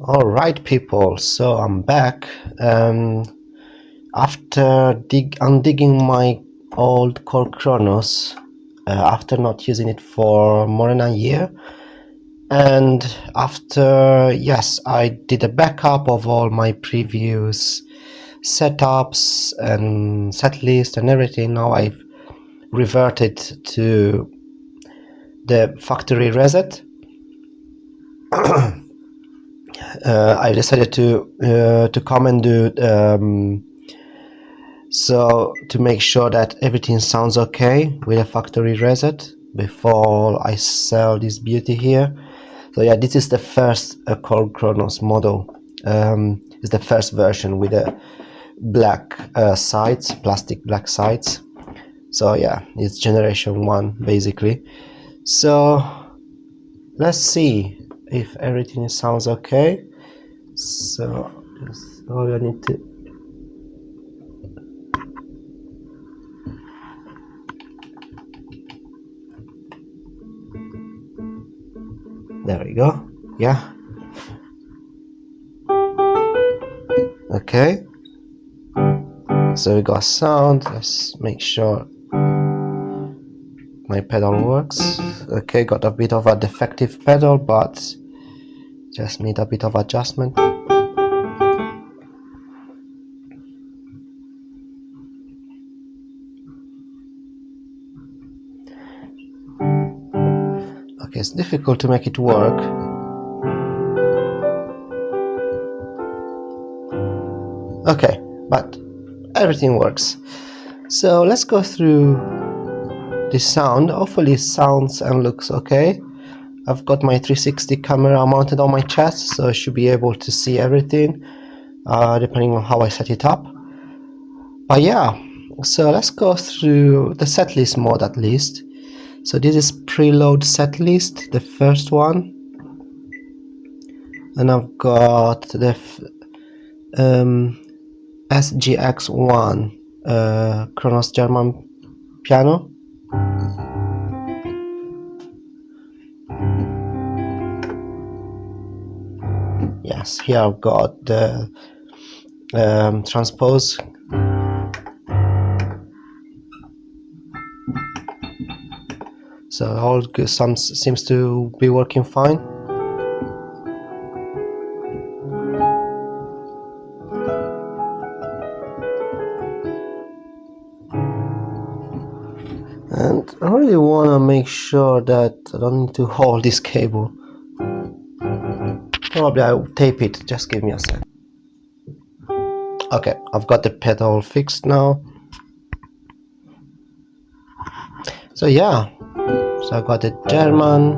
Alright people, so I'm back after undigging my old Korg Kronos after not using it for more than a year, and after, yes, I did a backup of all my previous setups and set list and everything. Now I've reverted to the factory reset. I decided to come and do so to make sure that everything sounds okay with a factory reset before I sell this beauty here. So yeah, this is the first Korg Kronos model. It's the first version with the black sides, plastic black sides. So yeah, it's generation 1 basically. So let's see if everything sounds okay. So all I need to there we go. Yeah, okay, so we got sound. Let's make sure my pedal works. Okay, got a bit of a defective pedal, but just need a bit of adjustment. Okay, it's difficult to make it work. Okay, but everything works. So let's go through the sound. Hopefully it sounds and looks okay. I've got my 360 camera mounted on my chest, so I should be able to see everything depending on how I set it up. But yeah, so let's go through the setlist mode at least. So this is preload setlist, the first one, and I've got the SGX1 Kronos German piano. Yes, here I've got the transpose. So all good, seems to be working fine. And I really want to make sure that I don't need to hold this cable. Probably I'll tape it, just give me a sec. Okay, I've got the pedal fixed now. So yeah, so I got the German,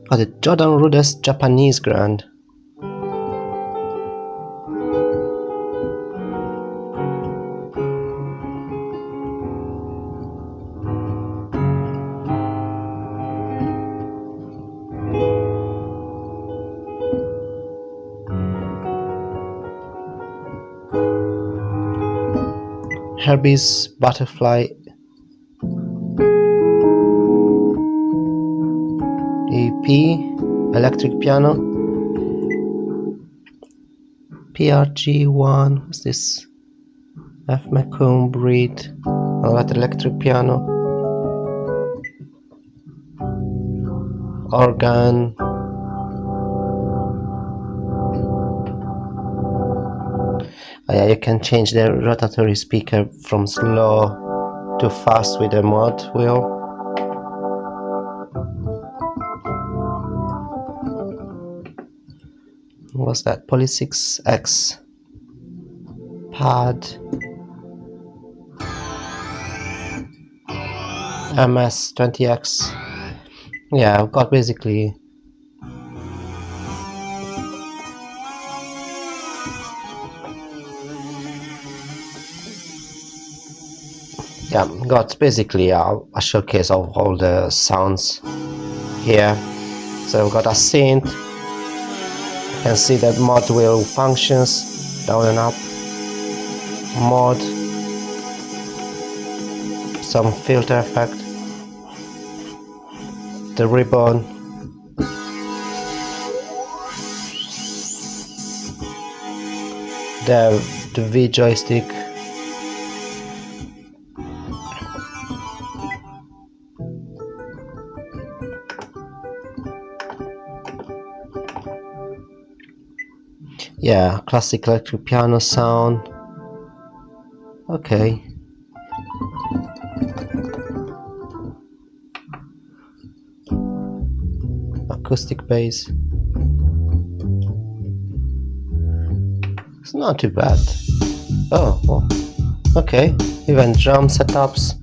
got the Jordan Rudess Japanese Grand. Herbie's Butterfly EP electric piano. PRG1, what's this? F. Macomb Breed, that electric piano. Organ. Yeah, you can change the rotatory speaker from slow to fast with the mod wheel. What's that? Poly 6X pad, MS20X. Yeah, I've got basically got basically a showcase of all the sounds here. So we've got a synth. You can see that mod wheel functions down and up. Mod, some filter effect, the ribbon, the V joystick. Yeah, classic electric piano sound. Okay. Acoustic bass. It's not too bad. Oh, well, okay. Even drum setups.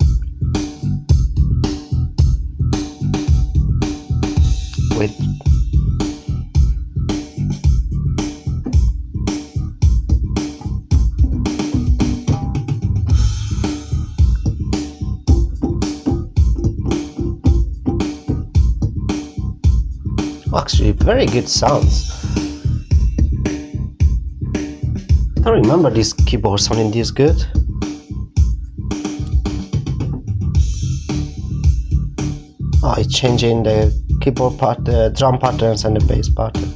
With actually very good sounds. I don't remember this keyboard sounding this good. Oh, it's changing the keyboard part, the drum patterns and the bass pattern.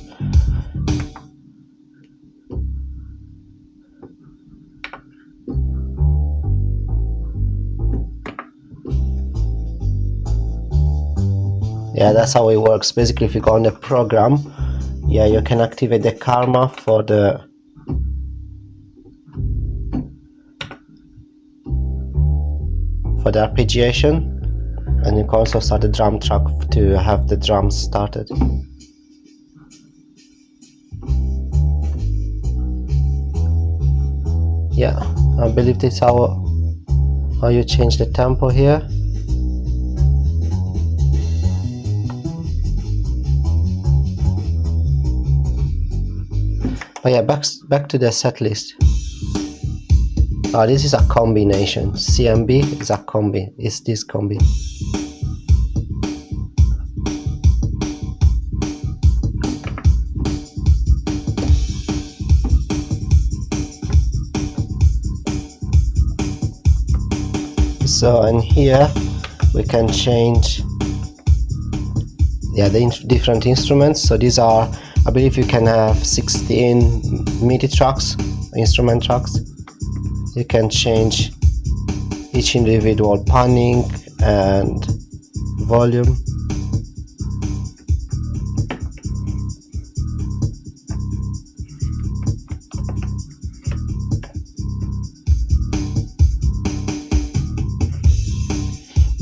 Yeah, that's how it works. Basically, if you go on the program, yeah, you can activate the karma for the arpeggiation, and you can also start the drum track to have the drums started. Yeah, I believe this is how you change the tempo here. But yeah, back to the set list. This is a combination. CMB is a combi. It's this combi. So, and here we can change, yeah, the different instruments. So these are, I believe you can have 16 MIDI tracks, instrument tracks. You can change each individual panning and volume.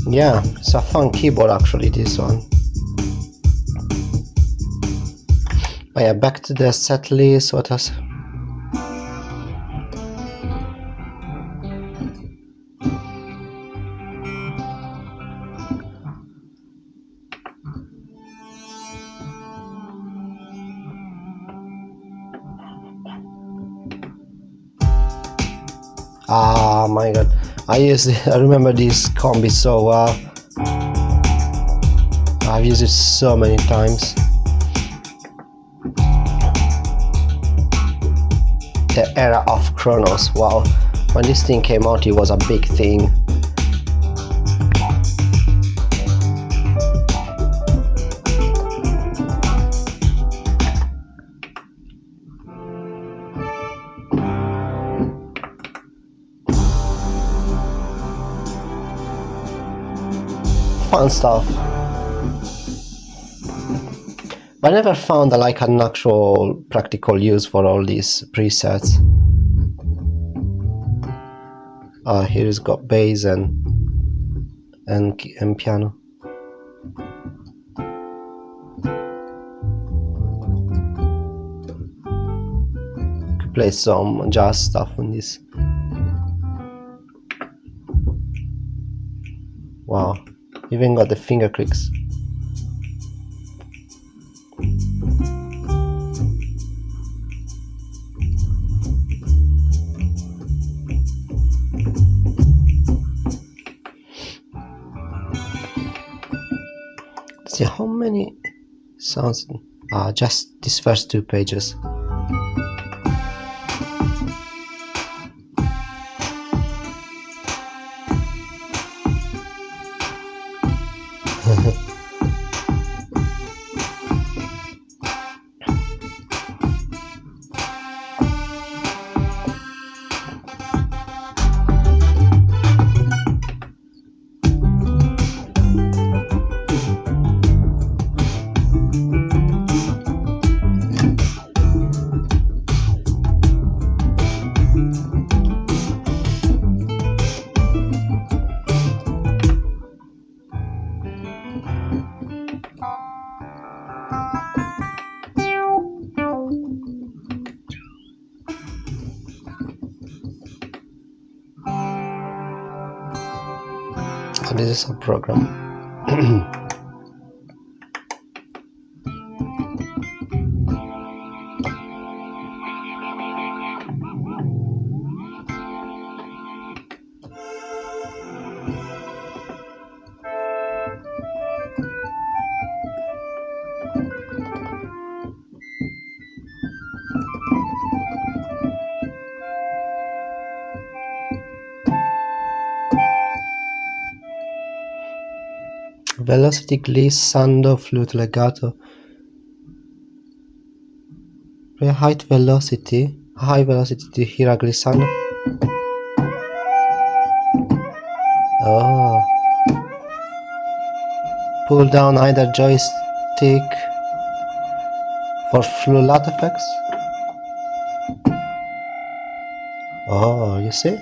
Yeah, it's a fun keyboard actually, this one. But yeah, back to the set list. What else? Ah, my god, I remember this combi so well. I've used it so many times. The era of Kronos, wow. When this thing came out, it was a big thing. Fun stuff. But I never found like an actual practical use for all these presets. Here it's got bass and piano. Could play some jazz stuff on this. Wow, even got the finger clicks. Let's see how many sounds. Just these first 2 pages. So this is a program. Velocity, glissando, flute, legato. High velocity to hear a glissando. Oh. Pull down either joystick for flute effects. Oh, you see?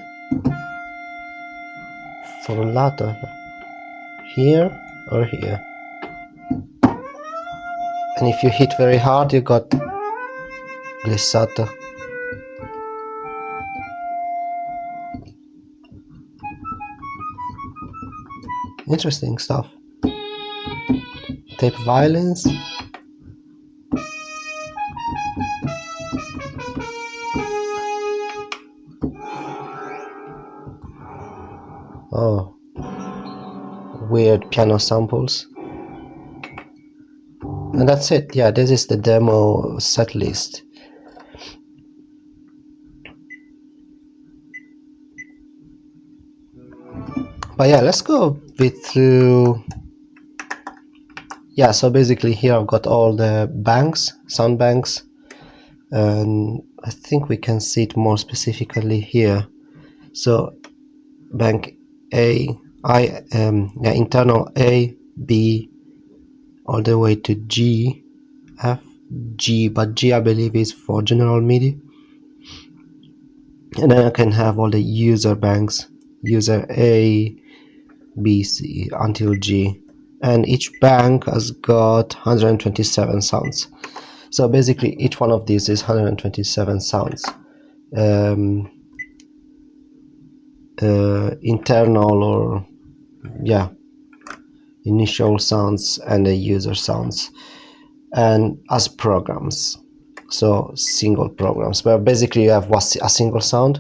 Flute here or here. And if you hit very hard, you got glissato. Interesting stuff. Tape violins. Oh, weird piano samples. And that's it. Yeah, this is the demo set list. But yeah, let's go a bit through. Yeah, so basically here I've got all the banks, sound banks, and I think we can see it more specifically here. So bank A, internal A, B, all the way to G, F, G, but G I believe is for general MIDI. And then I can have all the user banks, user A, B, C until G, and each bank has got 127 sounds. So basically each one of these is 127 sounds, internal or initial sounds and the user sounds, and as programs, so single programs, but basically you have a single sound.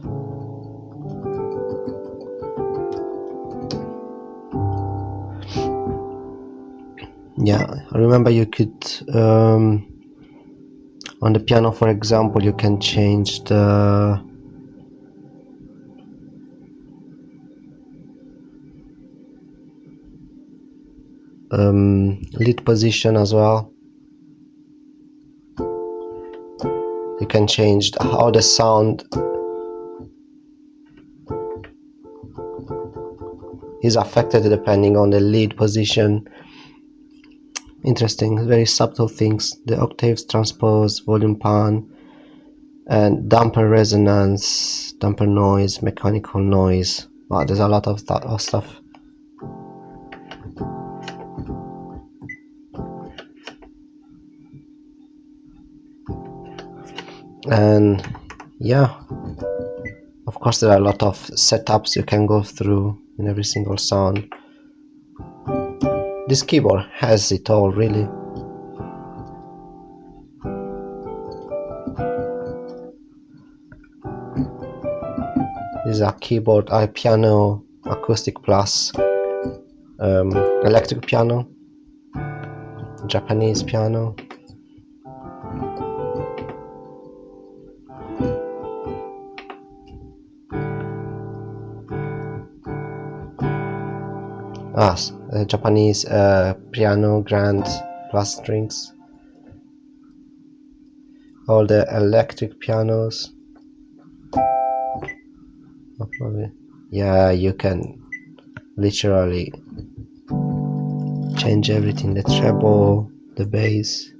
Yeah, remember you could on the piano, for example, you can change the lead position as well. You can change how the sound is affected depending on the lead position. Interesting, very subtle things. The octaves transpose, volume pan, and damper resonance, damper noise, mechanical noise. Wow, there's a lot of stuff. And yeah, of course there are a lot of setups you can go through in every single sound. This keyboard has it all, really. This is a keyboard, piano, acoustic plus, electric piano, Japanese piano. Japanese piano grand plus strings. All the electric pianos. Yeah, you can literally change everything, the treble, the bass.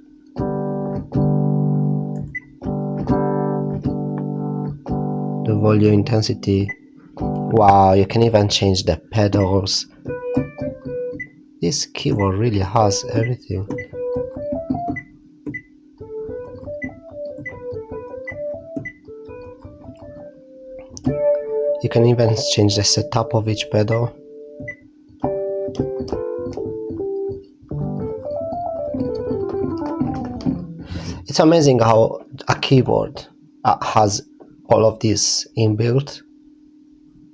The volume intensity. Wow, you can even change the pedals. This keyboard really has everything. You can even change the setup of each pedal. It's amazing how a keyboard has all of this inbuilt,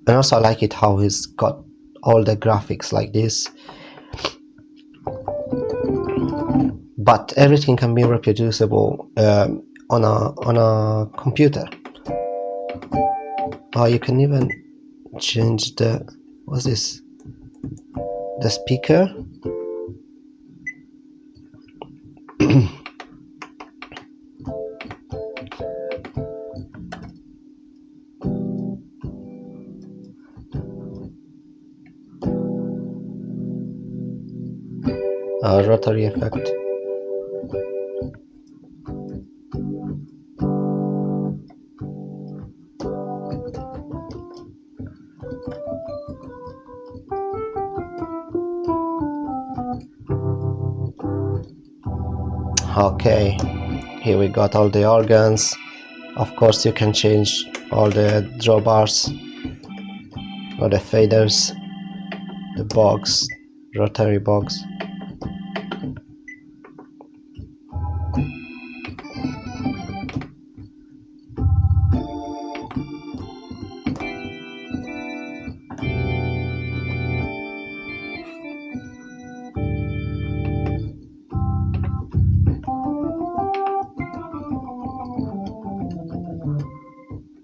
and also I like it how it's got all the graphics like this, but everything can be reproducible on a computer. Oh, you can even change the, what's this, the speaker. Rotary effect. Okay, here we got all the organs. Of course you can change all the drawbars or the faders, the box, rotary box.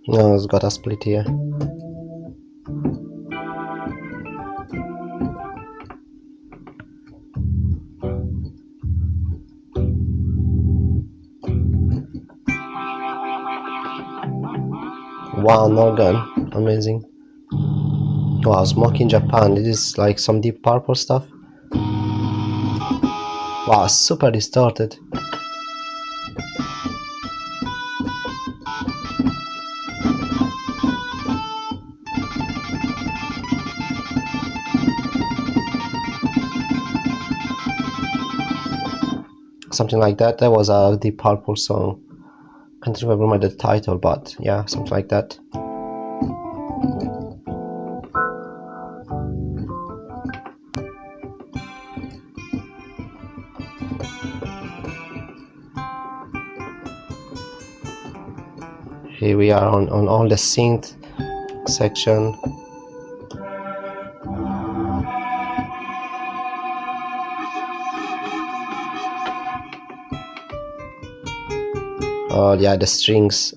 No, it's got a split here. One organ, amazing. Wow, Smoke in Japan, this is like some Deep Purple stuff. Wow, super distorted. Something like that. That was a Deep Purple song. Can't remember the title, but yeah, something like that. Here we are on all the synth section. Oh yeah, the strings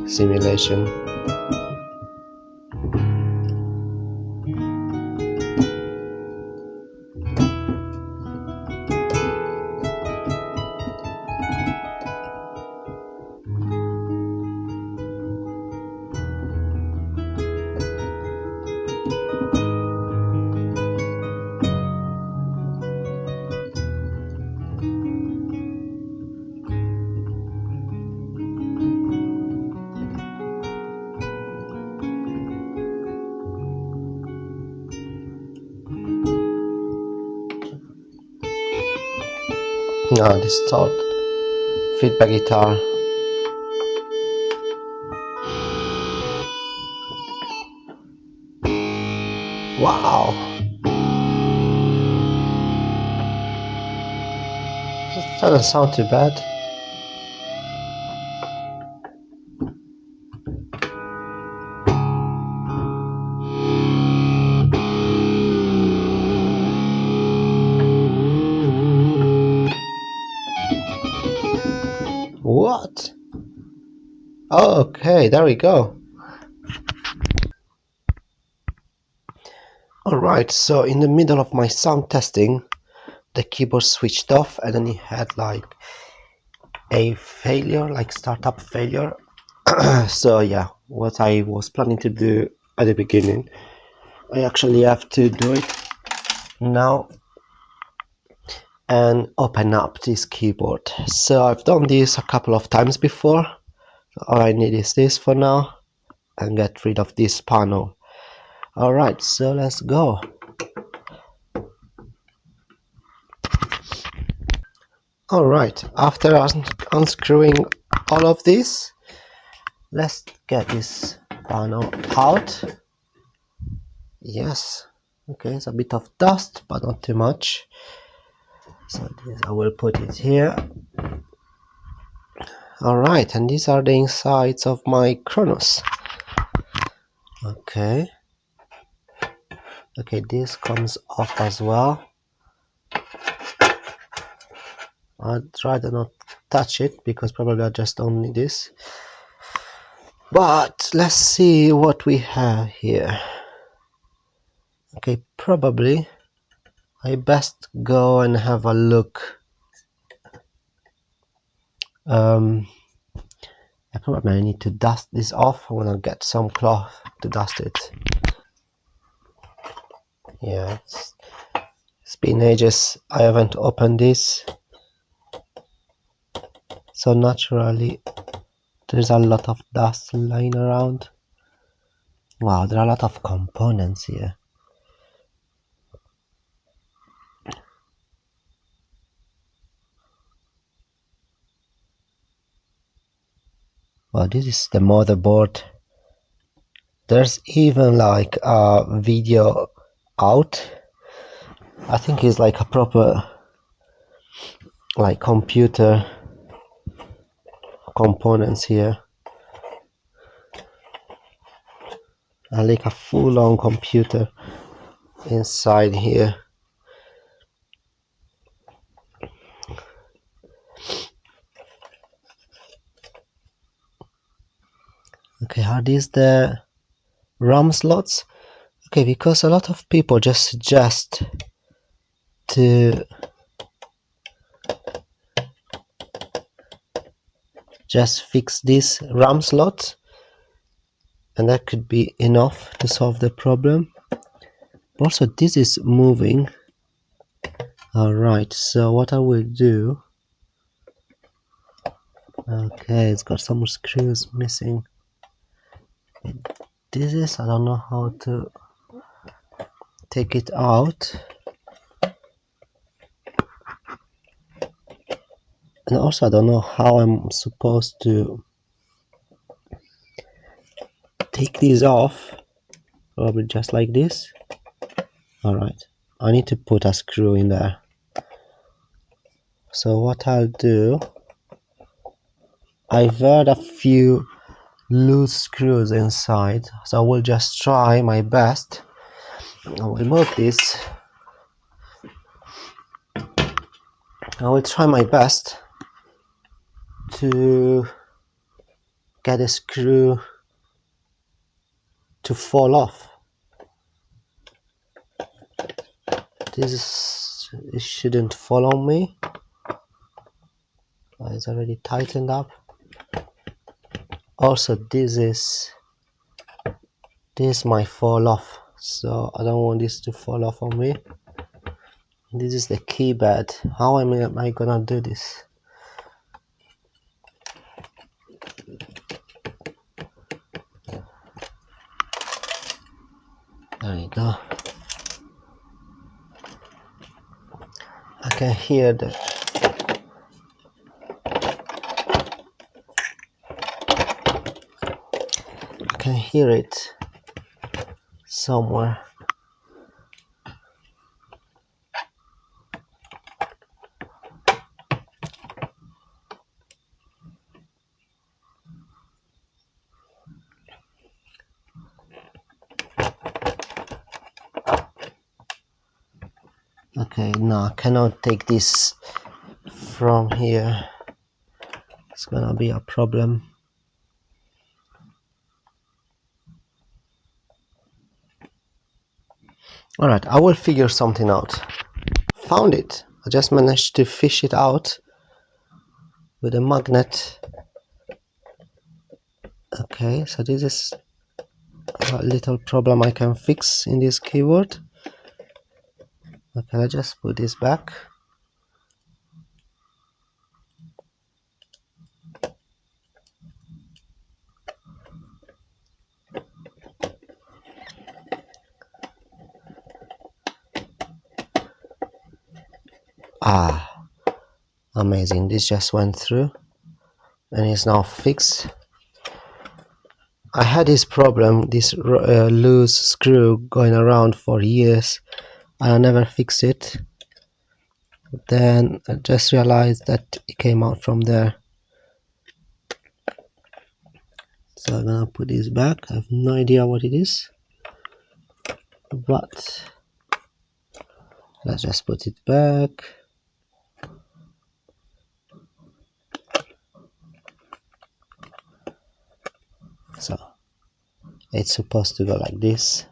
simulation. Ah, distort, feedback guitar. Wow, that doesn't sound too bad. What? Okay, there we go. Alright, so in the middle of my sound testing, the keyboard switched off and then it had like a failure, like startup failure. So yeah, what I was planning to do at the beginning, I actually have to do it now and open up this keyboard. So I've done this a couple of times before. All I need is this for now and get rid of this panel. Alright, so let's go. Alright, after unscrewing all of this, let's get this panel out. Yes, Okay, it's a bit of dust, but not too much. So this, I will put it here. Alright, and these are the insides of my Kronos. Okay. Okay, this comes off as well. I'd rather not touch it because probably I just don't need this. But let's see what we have here. Okay, probably I best go and have a look. I probably need to dust this off when I get some cloth to dust it. Yeah, it's been ages I haven't opened this, so naturally there's a lot of dust lying around. Wow, there are a lot of components here. Well, this is the motherboard. There's even like a video out. I think it's like a proper like computer components here. Like a full-on computer inside here. Okay, are these the RAM slots? Okay, because a lot of people just suggest to just fix this RAM slot, and that could be enough to solve the problem. Also, this is moving. Alright, so what I will do, okay, it's got some screws missing. This is, I don't know how to take it out. And also I don't know how I'm supposed to take these off. Probably just like this. Alright, I need to put a screw in there. So what I'll do, I've heard a few loose screws inside, so I will just try my best. I'll remove this. I will try my best to get a screw to fall off. It shouldn't fall on me. It's already tightened up. Also, this might fall off, so I don't want this to fall off on me. This is the keypad. How am I gonna do this? There you go. I can hear it somewhere. Okay, no, I cannot take this from here. It's gonna be a problem. Alright, I will figure something out. Found it. I just managed to fish it out with a magnet. Okay, so this is a little problem I can fix in this keyboard. Okay, I'll just put this back. Ah, amazing. This just went through and is now fixed. I had this problem, this loose screw going around for years. I never fixed it. Then I just realized that it came out from there. So I'm gonna put this back. I have no idea what it is, but let's just put it back. So it's supposed to go like this.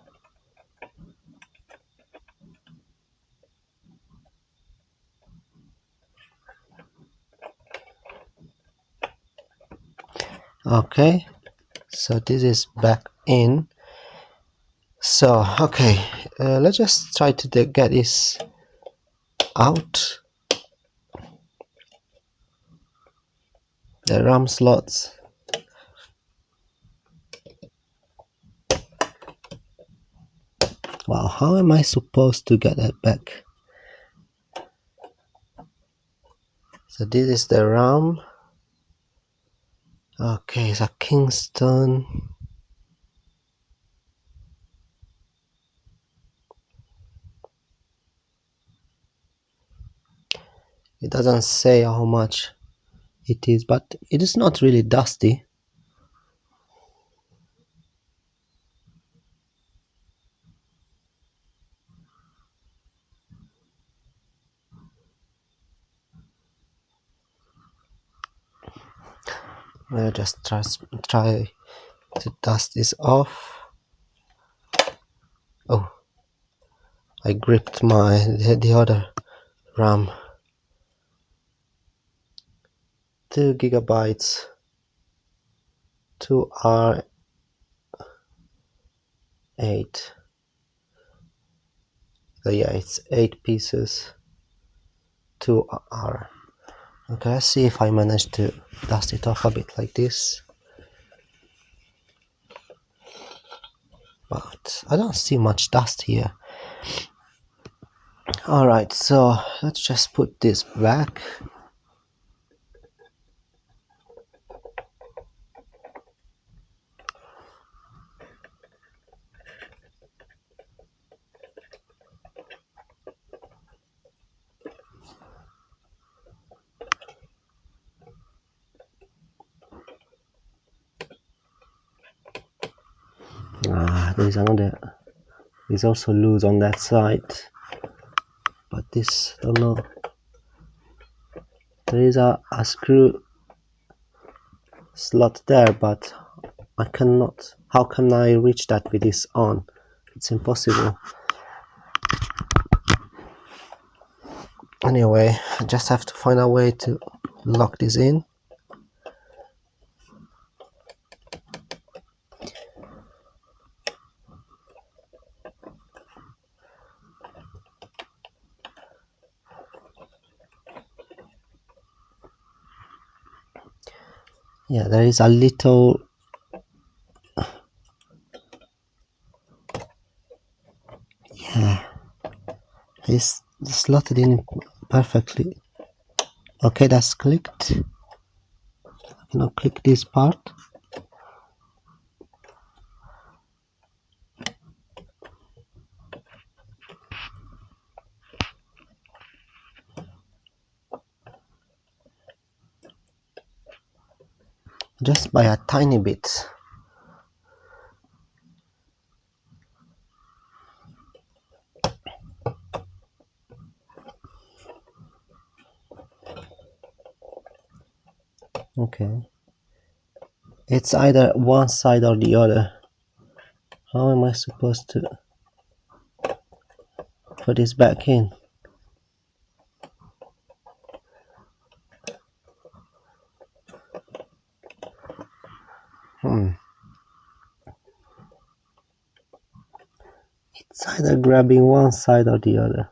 Okay, so this is back in. So okay, let's just try to get this out. The RAM slots. Wow, how am I supposed to get that back? So this is the RAM. Okay, so Kingston. It doesn't say how much it is, but it is not really dusty. I'll just try to dust this off. Oh, I gripped the other RAM. 2 gigabytes, 2R8. So yeah, it's 8 pieces, 2R. Okay, let's see if I manage to dust it off a bit like this. But I don't see much dust here. Alright, so let's just put this back. There's another. It's also loose on that side, but this, I don't know. There is a screw slot there, but I cannot. How can I reach that with this on? It's impossible. Anyway, I just have to find a way to lock this in. Yeah, there is a little. Yeah, it's slotted in perfectly. Okay, that's clicked. Now click this part. Just by a tiny bit. Okay. It's either one side or the other. How am I supposed to put this back in? It's either grabbing one side or the other.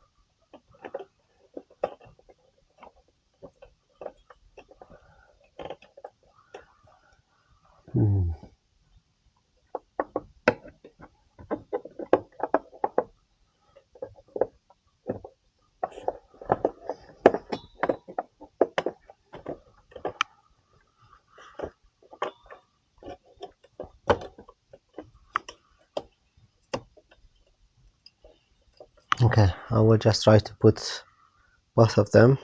Okay, I will just try to put both of them.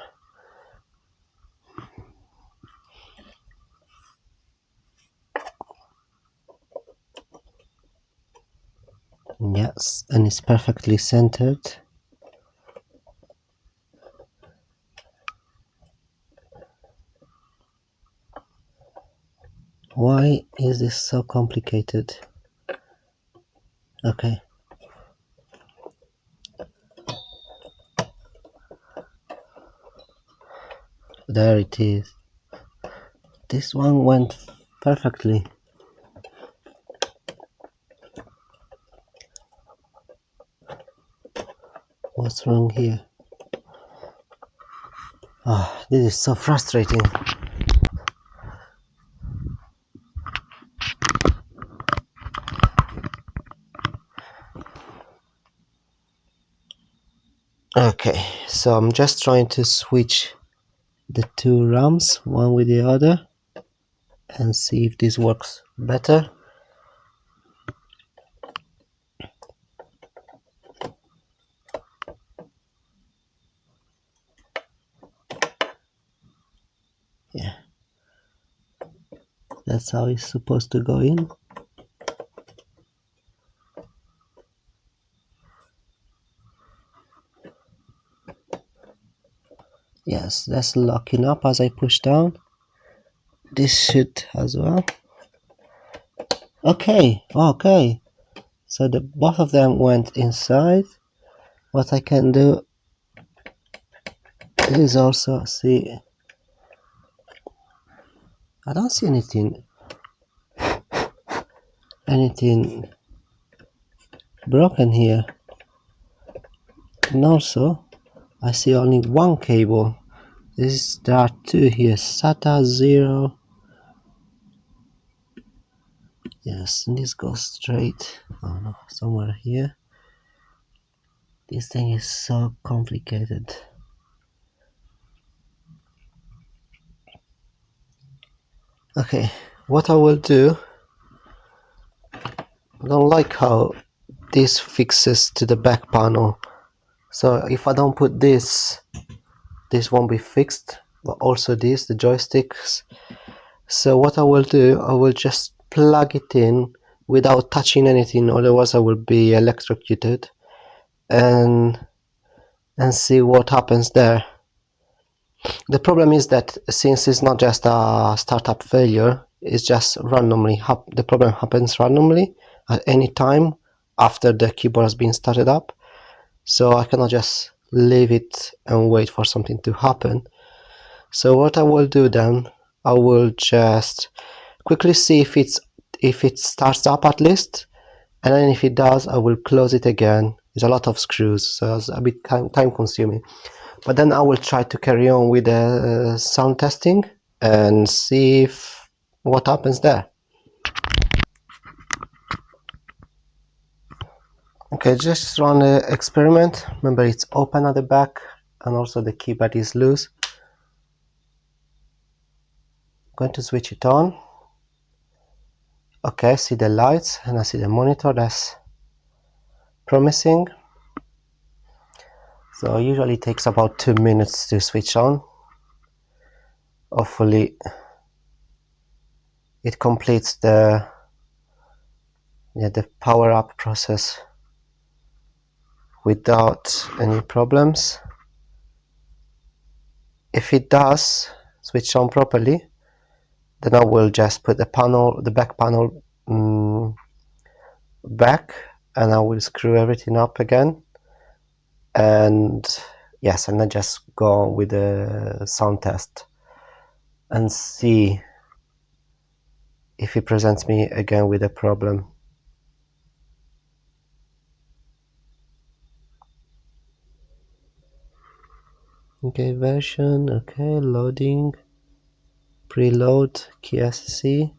Yes, and it's perfectly centered. Why is this so complicated? Okay. There it is. This one went perfectly. What's wrong here? Ah, this is so frustrating. Okay, so I'm just trying to switch the two RAMs, one with the other, and see if this works better. Yeah, that's how it's supposed to go in. Yes, that's locking up as I push down. This should as well. Okay, okay. So the both of them went inside. What I can do is also see. I don't see anything broken here. And also, I see only one cable. There are two here. SATA 0. Yes, and this goes straight. Oh no, somewhere here. This thing is so complicated. Okay, what I will do. I don't like how this fixes to the back panel. So if I don't put this won't be fixed, but also this, the joysticks. So what I will do, I will just plug it in without touching anything, otherwise I will be electrocuted, and see what happens there. The problem is that since it's not just a startup failure, it's just randomly, the problem happens randomly at any time after the keyboard has been started up. So I cannot just leave it and wait for something to happen. So what I will do then, I will just quickly see if it starts up at least, and then if it does, I will close it again. It's a lot of screws, so it's a bit time consuming. But then I will try to carry on with the sound testing and see what happens there. Okay, just run an experiment. Remember, it's open at the back and also the keypad is loose. I'm going to switch it on. Okay, I see the lights and I see the monitor. That's promising. So usually it takes about 2 minutes to switch on. Hopefully it completes the power up process without any problems. If it does switch on properly, then I will just put the back panel back, and I will screw everything up again, and yes, and then just go with the sound test and see if it presents me again with a problem. Okay, version, okay, loading, preload, KSC.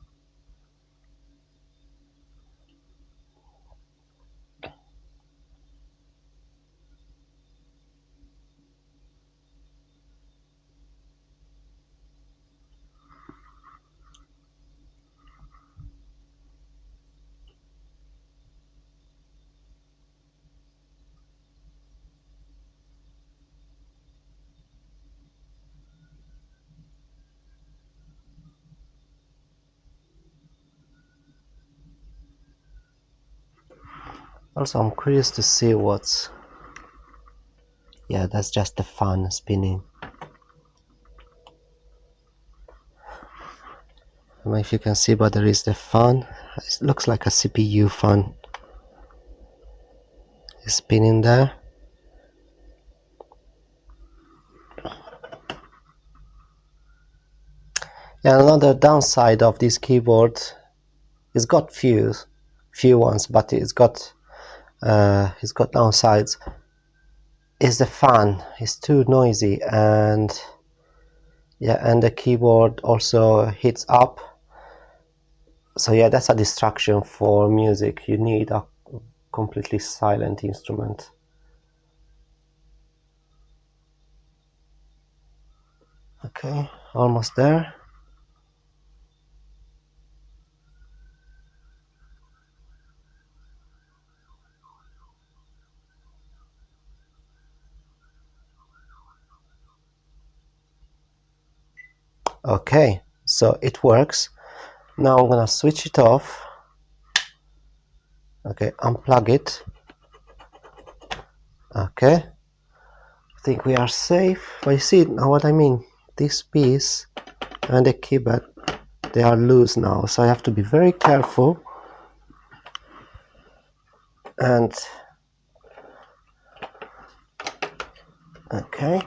Also, I'm curious to see what's... Yeah, that's just the fan spinning. I don't know if you can see, but there is the fan. It looks like a CPU fan. It's spinning there. Yeah, another downside of this keyboard, it's got few ones, but it's got downsides. Is the fan? It's too noisy, and yeah, and the keyboard also heats up. So yeah, that's a distraction for music. You need a completely silent instrument. Okay, almost there. Okay, so it works. Now I'm gonna switch it off. Okay, unplug it. Okay, I think we are safe. But you see now what I mean? This piece and the keypad, they are loose now, so I have to be very careful. And okay,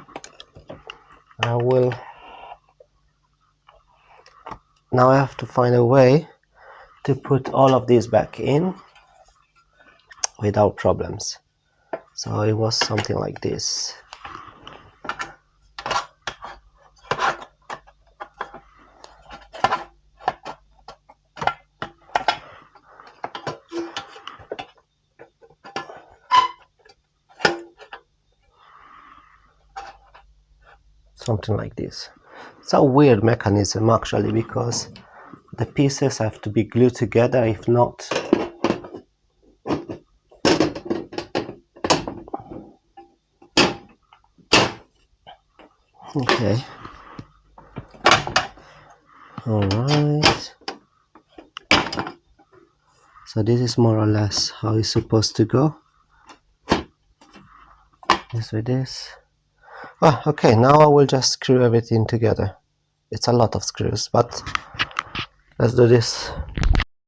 now I have to find a way to put all of these back in without problems. So it was something like this. Something like this. It's a weird mechanism actually, because the pieces have to be glued together. If not, okay, all right. So this is more or less how it's supposed to go. This with this. Ah, okay, now I will just screw everything together. It's a lot of screws, but let's do this.